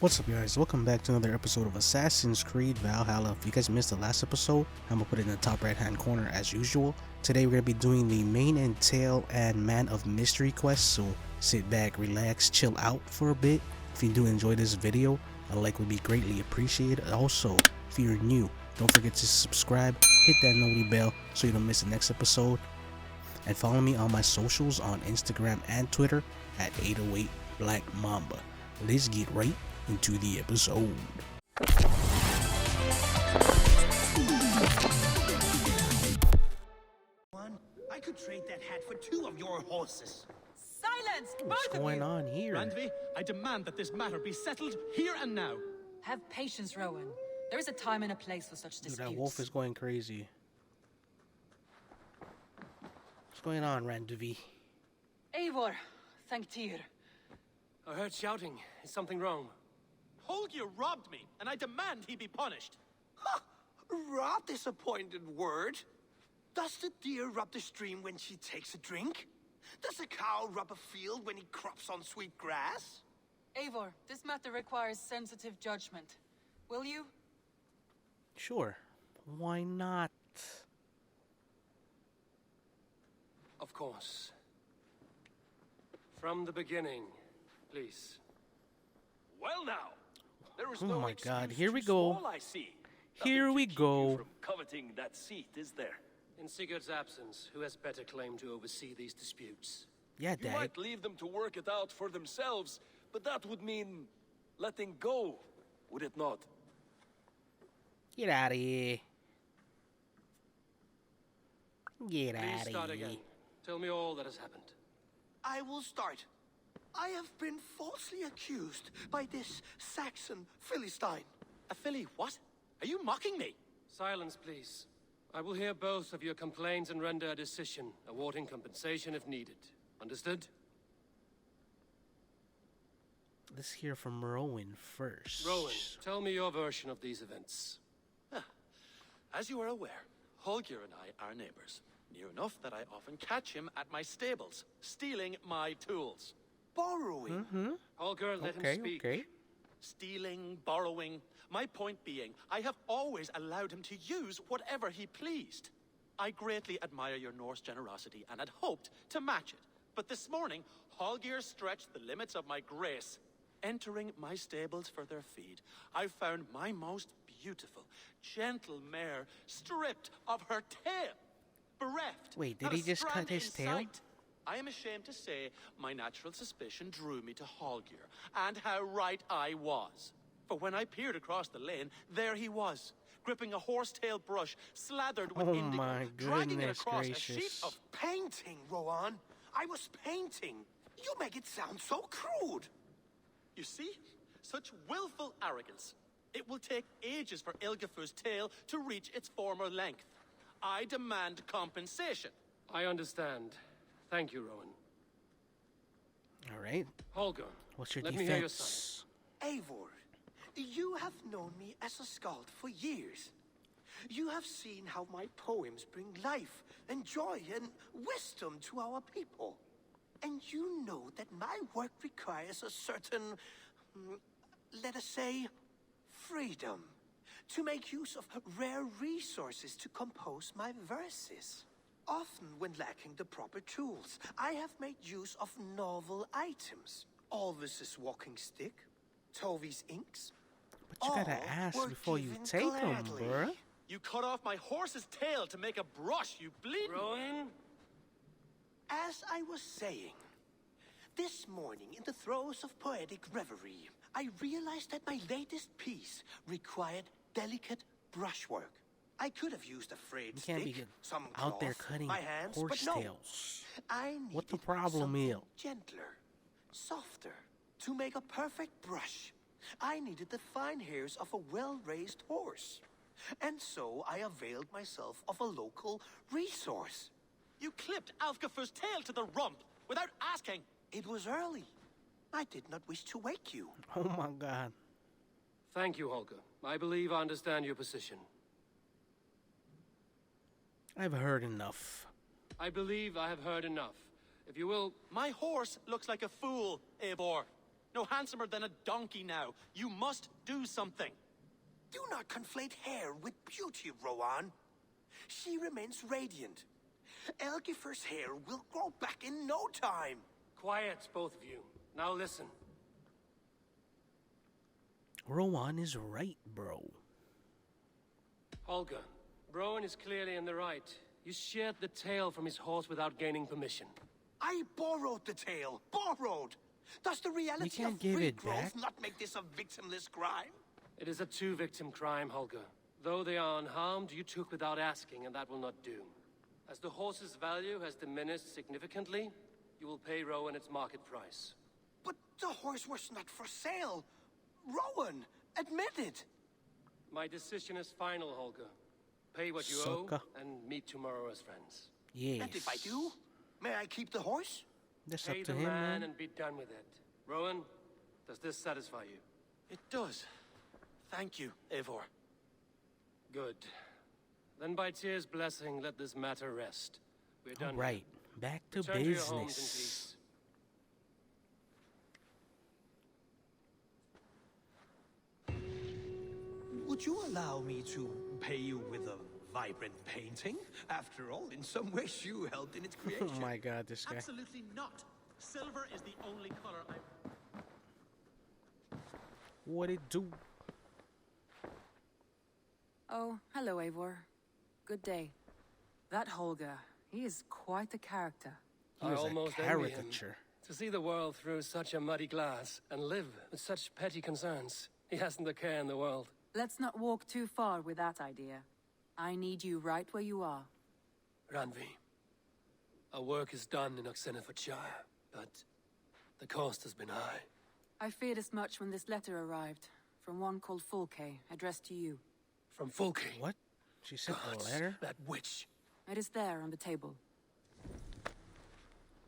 What's up, guys? Welcome back to another episode of Assassin's Creed Valhalla. If you guys missed the last episode, I'm gonna put it in the top right hand corner as usual. Today we're gonna be doing the main and tail and man of mystery quest, so sit back, relax, chill out for a bit. If you do enjoy this video, a like would be greatly appreciated. Also, if you're new, don't forget to subscribe, hit that noti bell so you don't miss the next episode, and follow me on my socials on Instagram and Twitter at 808 Black Mamba. Let's get right into the episode. I could trade that hat for 2 of your horses. Silence! What's going on here? Randvi, I demand that this matter be settled here and now. Have patience, Rowan. There is a time and a place for such Dude, disputes. that wolf is going crazy. What's going on, Randvi? Eivor, thank Tyr. I heard shouting. Is something wrong? Holger robbed me, and I demand he be punished. Ha! Rot disappointed word. Does the deer rub the stream when she takes a drink? Does a cow rub a field when he crops on sweet grass? Eivor, this matter requires sensitive judgment. Will you? Sure. Why not? Of course. From the beginning, please. Well now, there is Oh no my excuse God, here we too go. small, I see. Here Nothing we to keep go. you from coveting that seat, is there? In Sigurd's absence, who has better claim to oversee these disputes? Yeah, You Dad. might leave them to work it out for themselves, but that would mean letting go, would it not? Get out of here. Get Please out start of here. again. Tell me all that has happened. I will start. I have been falsely accused by this Saxon Philistine. A filly what? Are you mocking me? Silence, please. I will hear both of your complaints and render a decision, awarding compensation if needed. Understood? Let's hear from Rowan first. Rowan, tell me your version of these events. As you are aware, Holger and I are neighbors. Near enough that I often catch him at my stables, stealing my tools. Borrowing. Holger, let Okay, him speak. okay. Stealing, borrowing. My point being, I have always allowed him to use whatever he pleased. I greatly admire your Norse generosity and had hoped to match it. But this morning, Holger stretched the limits of my grace. Entering my stables for their feed, I found my most beautiful, gentle mare stripped of her tail. Bereft. Wait, did not a he just cut strand his in tail? sight. I am ashamed to say my natural suspicion drew me to Holger, and how right I was. For when I peered across the lane, there he was, gripping a horsetail brush slathered with Oh indigo, my dragging it goodness across a gracious. sheet of... Painting, Rowan. I was painting. You make it sound so crude. You see? Such willful arrogance. It will take ages for Ilgifu's tail to reach its former length. I demand compensation. I understand. Thank you, Rowan. All right. Holger, What's your let me hear your side. defense? Eivor, you have known me as a skald for years. You have seen how my poems bring life and joy and wisdom to our people. And you know that my work requires a certain, let us say, freedom to make use of rare resources to compose my verses. Often when lacking the proper tools, I have made use of novel items. Alvis's walking stick, Tovi's inks. But you gotta all ask were before you given take them, gladly. bruh. You cut off my horse's tail to make a brush, you bleeding... Rowan? As I was saying, this morning in the throes of poetic reverie, I realized that my latest piece required delicate brushwork. I could have used a frayed You can't be stick, good some out there cloth, cutting my hands, but horse no. tails. I needed What the problem something is? gentler, softer. To make a perfect brush, I needed the fine hairs of a well-raised horse. And so I availed myself of a local resource. You clipped Alfgafu's tail to the rump without asking. It was early. I did not wish to wake you. Oh my God. Thank you, Holger. I believe I understand your position. I've heard enough. I believe I have heard enough. If you will... My horse looks like a fool, Eivor. no handsomer than a donkey now. You must do something. Do not conflate hair with beauty, Rowan. She remains radiant. Elgifer's hair will grow back in no time. Quiet, both of you. Now listen. Rowan is right, bro. Holger, Rowan is clearly in the right. You shared the tail from his horse without gaining permission. I borrowed the tail. Borrowed! Does the reality can't of give free it growth back? not make this a victimless crime? It is a two-victim crime, Holger. Though they are unharmed, you took without asking, and that will not do. As the horse's value has diminished significantly, you will pay Rowan its market price. But the horse was not for sale. Rowan, admit it. My decision is final, Holger. Pay what you Sucker. owe, and meet tomorrow as friends. Yes. And if I do, may I keep the horse? That's Pay up to the him, man man. and be done with it. Rowan, does this satisfy you? It does. Thank you, Eivor. Good. Then by Tyr's blessing, let this matter rest. We're done. All right, back to Return to your homes in business. peace. Would you allow me to pay you with a vibrant painting? After all, in some ways you helped in its creation. Oh my god, this guy. Absolutely not. Silver is the only color I... What it do? Oh, hello, Eivor. Good day. That Holger, he is quite the character. He I was a almost envy him. caricature. To see the world through such a muddy glass and live with such petty concerns. He hasn't a care in the world. Let's not walk too far with that idea. I need you right where you are. Ranvi, our work is done in Oxenfordshire, but the cost has been high. I feared as much when this letter arrived, from one called Fulke, addressed to you. From Fulke. What? She sent a Gods, letter? that witch. It is there on the table.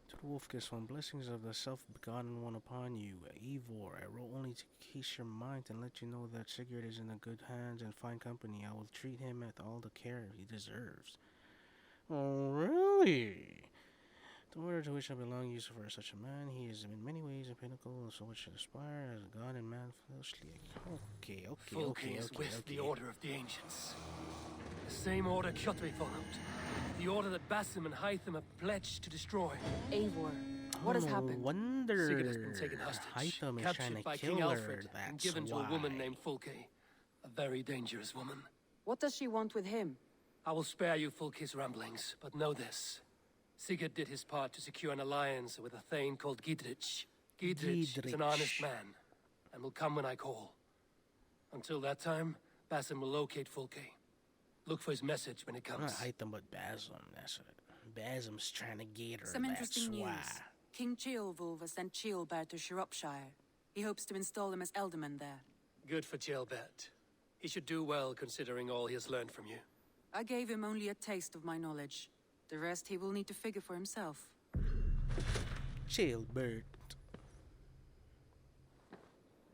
To the wolf kiss one, blessings of the self-begotten one upon you, Eivor. I wrote only to ease your mind and let you know that Sigurd is in the good hands and fine company. I will treat him with all the care he deserves. Oh, really? The order to which I belong used for such a man. He is in many ways a pinnacle of so much to aspire as God and man fleshly. Okay. Fulke is with the Order of the Ancients. The same order Kjotve followed. The order that Basim and Hytham have pledged to destroy. Eivor, what has happened? Wonder Sigurd has been taken hostage, Hytham is trying captured to by kill King her. Alfred, and That's given to why. a woman named Fulke. A very dangerous woman. What does she want with him? I will spare you Fulke's ramblings, but know this. Sigurd did his part to secure an alliance with a thane called Gidrich. Gidrich is an honest man, and will come when I call. Until that time, Basim will locate Fulke. Look for his message when it Not comes. Hytham, but Basim. That's it. Basim's trying to get her. Some interesting That's why. news. King Ceolwulf has sent Ceolbert to Shropshire. He hopes to install him as Elderman there. Good for Ceolbert. He should do well considering all he has learned from you. I gave him only a taste of my knowledge. The rest he will need to figure for himself. Ceolbert.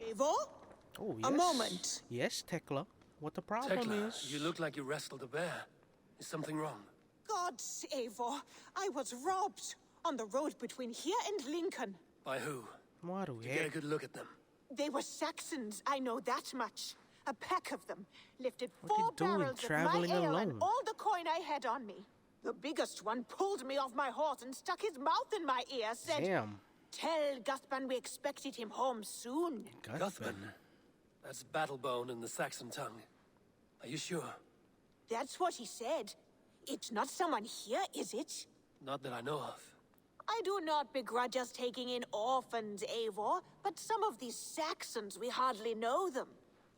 Eivor? Oh, yes. A moment. Yes, Tekla. What the problem Tekla, is? you look like you wrestled a bear. Is something wrong? Gods, Eivor, I was robbed on the road between here and Lincoln. By who? What do Did you get a good look at them? They were Saxons, I know that much. A pack of them lifted What are you 4 doing, barrels of my traveling ale alone? and all the coin I had on me. The biggest one pulled me off my horse and stuck his mouth in my ear, said, Damn. "Tell Guthban we expected him home soon." Guthban. That's Battlebone in the Saxon tongue. Are you sure? That's what he said. It's not someone here, is it? Not that I know of. I do not begrudge us taking in orphans, Eivor, but some of these Saxons, we hardly know them.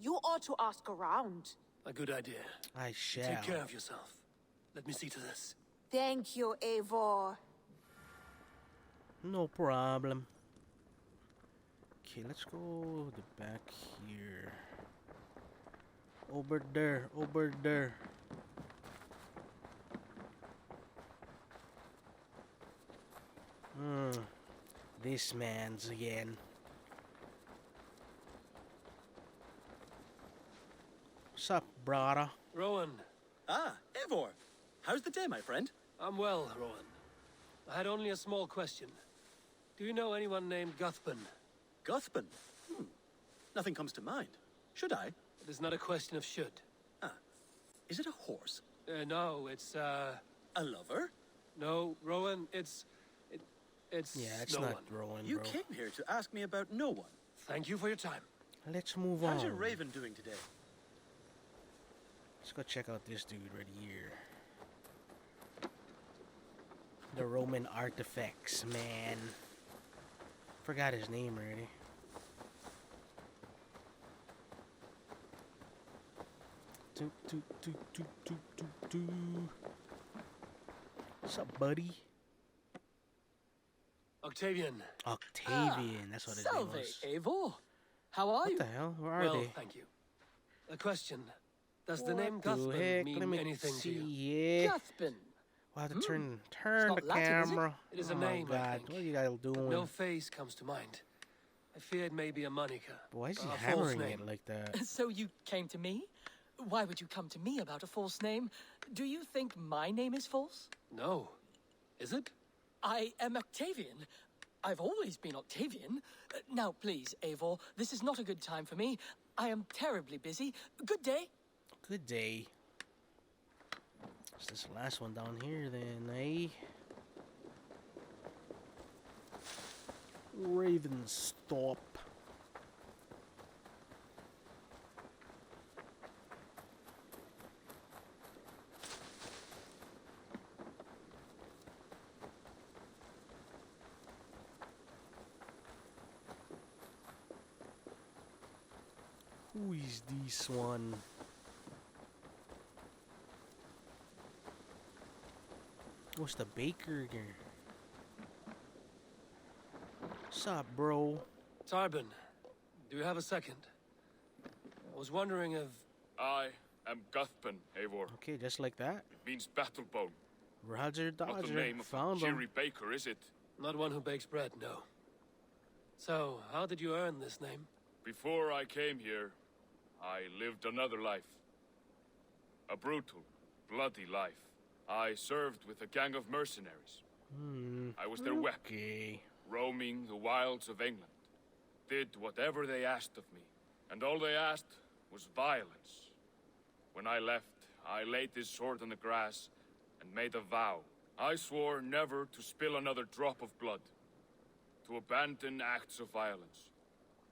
You ought to ask around. A good idea. I shall. Take care of yourself. Let me see to this. Thank you, Eivor. No problem. Okay, let's go the back here. Over there, over there. This man's again. What's up, brother? Rowan. Ah, Eivor. How's the day, my friend? I'm well, Rowan. I had only a small question. Do you know anyone named Guthban? Guthban? Nothing comes to mind. Should I? It is not a question of should. Is it a horse? No, it's, A lover? No, Rowan, it's Yeah, it's no not one. Rowan, You bro. came here to ask me about no one. Thank you for your time. Let's move How's on. your raven doing today? Let's go check out this dude right here. The Roman artifacts, man. Forgot his name already. Do, do, do, do, do, do, do. What's up, buddy? Octavian. Octavian, that's what his name Salve, was. Eivor. How are What you? the hell? Where are Well, they? thank you. A question. Does the What name the Guthban heck? mean Let me anything see. to you? Yeah. Cuthbin. We'll have to turn It's not the Latin, is it? camera. It is a oh name, my I God, think. what are you guys doing? No face comes to mind. I fear it may be a moniker. Why is he a false hammering name. it like that? So you came to me? Why would you come to me about a false name? Do you think my name is false? No. Is it? I am Octavian. I've always been Octavian. Now, please, Eivor, this is not a good time for me. I am terribly busy. Good day. Good day. Is this the last one down here then, eh? Ravenstop. Who is this one? What's the baker again? What's up, bro? Tarbin, do you have a second? I was wondering if... I am Guthban, Eivor. Okay, just like that. It means battlebone. Roger Not the Dodger. name of a Found him. cheery baker, is it? Not one who bakes bread, no. So, how did you earn this name? Before I came here, I lived another life. A brutal, bloody life. I served with a gang of mercenaries. I was their weapon, Okay. roaming the wilds of England. Did whatever they asked of me. And all they asked was violence. When I left, I laid this sword on the grass and made a vow. I swore never to spill another drop of blood. To abandon acts of violence.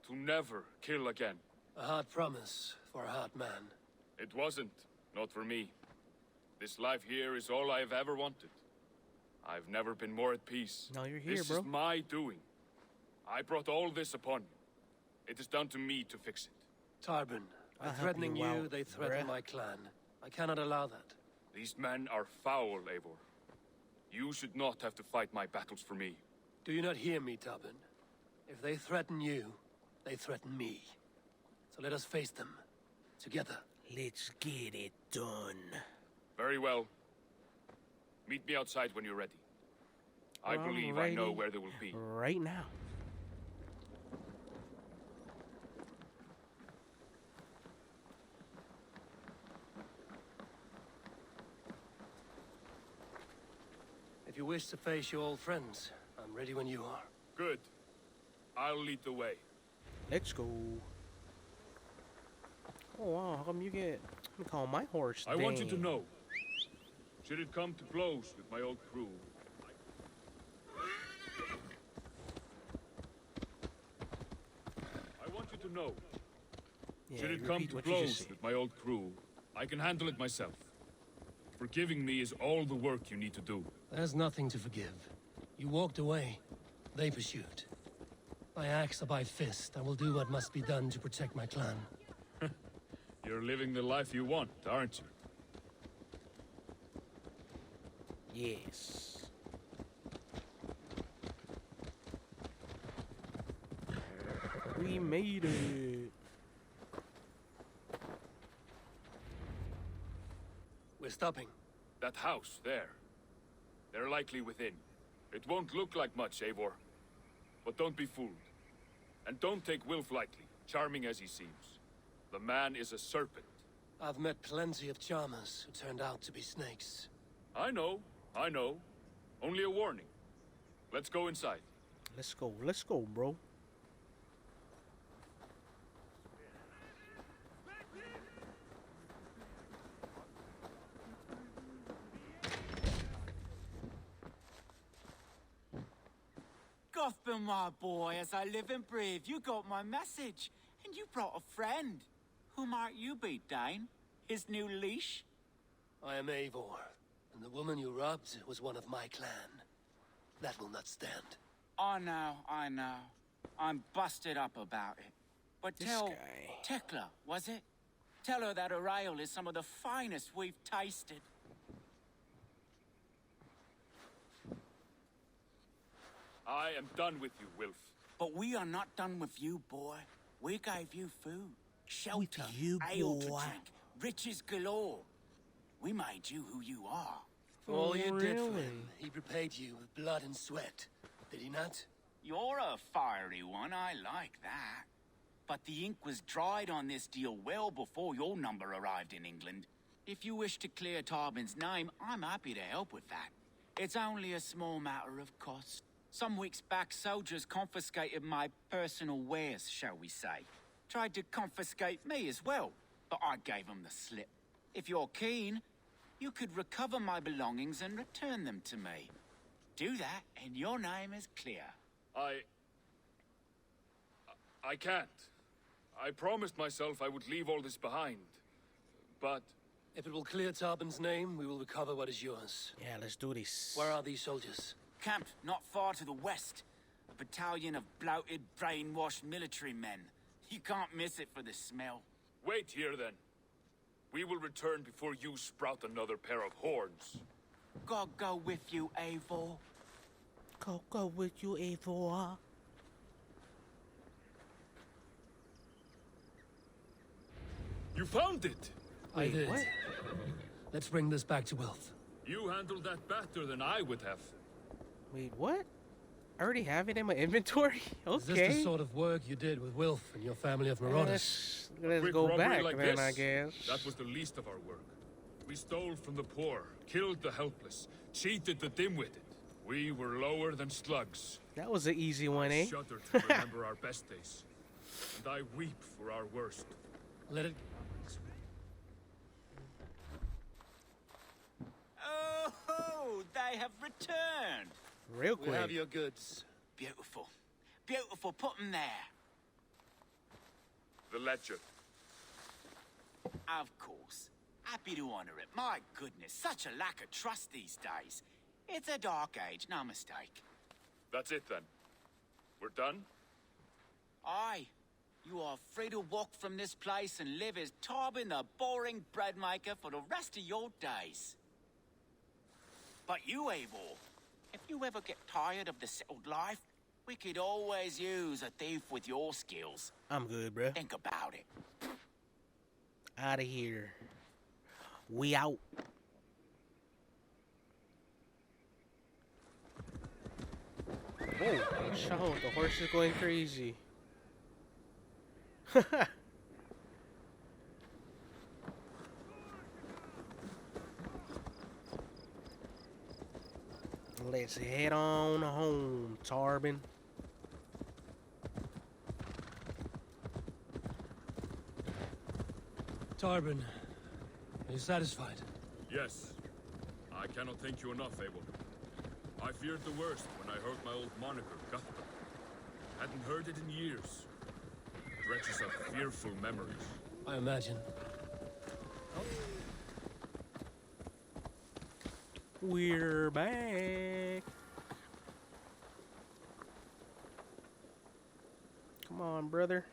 To never kill again. A hard promise for a hard man. It wasn't. Not for me. This life here is all I've ever wanted. I've never been more at peace. Now you're here, this bro. is my doing. I brought all this upon you. It is down to me to fix it. Tarbin, by I'll help threatening you you, out, they threaten bruh. my clan. I cannot allow that. These men are foul, Eivor. You should not have to fight my battles for me. Do you not hear me, Tarbin? If they threaten you, they threaten me. So let us face them. Together. Let's get it done. Very well. Meet me outside when you're ready. I believe I know Alrighty. where they will be. Right now. If you wish to face your old friends, I'm ready when you are. Good. I'll lead the way. Let's go. Oh wow, how come you get... Let me call my horse I want you to Dane. know. Should it come to blows with my old crew, I want you to know. Yeah, Should it come repeat to what you just blows said. with my old crew, I can handle it myself. Forgiving me is all the work you need to do. There's nothing to forgive. You walked away. They pursued. By axe or by fist, I will do what must be done to protect my clan. You're living the life you want, aren't you? Yes. We made it. We're stopping. That house, there. They're likely within. It won't look like much, Eivor. But don't be fooled. And don't take Wilf lightly, charming as he seems. The man is a serpent. I've met plenty of charmers who turned out to be snakes. I know. Only a warning. Let's go inside. Let's go, bro. Cuthbert, my boy, as I live and breathe, you got my message. And you brought a friend. Who might you be, Dane? His new leash? I am Eivor, and the woman you robbed was one of my clan. That will not stand. I know. I'm busted up about it. But tell guy. Tekla, was it? Tell her that her ale is some of the finest we've tasted. I am done with you, Wilf. But we are not done with you, boy. We gave you food, shelter, you, ale boy. to drink, riches galore. We made you who you are. For all you did for Really? him, he repaid you with blood and sweat. Did he not? You're a fiery one, I like that. But the ink was dried on this deal well before your number arrived in England. If you wish to clear Tarbin's name, I'm happy to help with that. It's only a small matter of cost. Some weeks back, soldiers confiscated my personal wares, shall we say. Tried to confiscate me as well, but I gave them the slip. If you're keen, you could recover my belongings and return them to me. Do that, and your name is clear. I can't. I promised myself I would leave all this behind. But If it will clear Tarbin's name, we will recover what is yours. Yeah, let's do this. Where are these soldiers? Camped not far to the west. A battalion of bloated, brainwashed military men. You can't miss it for the smell. wait here then. We will return before you sprout another pair of horns. God go with you, Eivor. Go with you, Eivor. You found it! I did. what? Let's bring this back to Wilf. You handled that better than I would have. Wait, what? I already have it in my inventory? Is this Okay. the sort of work you did with Wilf and your family of marauders? Let's Quick go robbery back like then, this, I guess. That was the least of our work. We stole from the poor, killed the helpless, cheated the dim-witted. We were lower than slugs. That was an easy one, eh? Shudder to remember our best days. And I weep for our worst. Let it... Oh, they have returned. Real We quick. have your goods. Beautiful. Beautiful, put them there. The ledger. Of course. Happy to honor it. My goodness, such a lack of trust these days. It's a dark age, no mistake. That's it then. We're done? Aye. You are free to walk from this place and live as Tarbin the boring bread maker for the rest of your days. But you, Eivor, if you ever get tired of the settled life, we could always use a thief with your skills. I'm good, bro. Think about it. Out of here. We out. Whoa, show, the horse is going crazy. Let's head on home, Tarbin. Tarbin, are you satisfied? Yes. I cannot thank you enough, Abel. I feared the worst when I heard my old moniker, Cuthbert. Hadn't heard it in years. Dredges of fearful memories. I imagine. We're back. Come on, brother.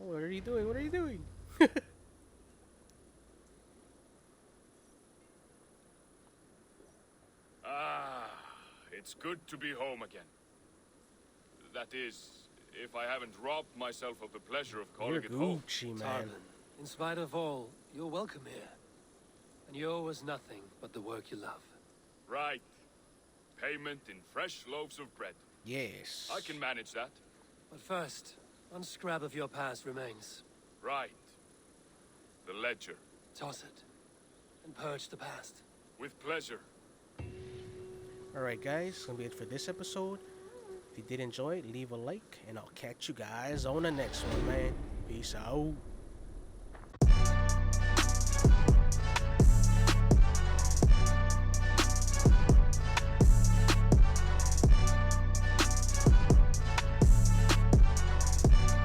Oh, what are you doing? What are you doing? Ah, it's good to be home again. That is, if I haven't robbed myself of the pleasure of calling You're it home. Gucci, man. Tarbin, in spite of all, you're welcome here. And you owe us nothing but the work you love. Right. Payment in fresh loaves of bread. Yes. I can manage that. But first, one scrap of your past remains. Right. The ledger. Toss it, and purge the past. With pleasure. Alright, guys, that's gonna be it for this episode. If you did enjoy it, leave a like, and I'll catch you guys on the next one, man. Peace out.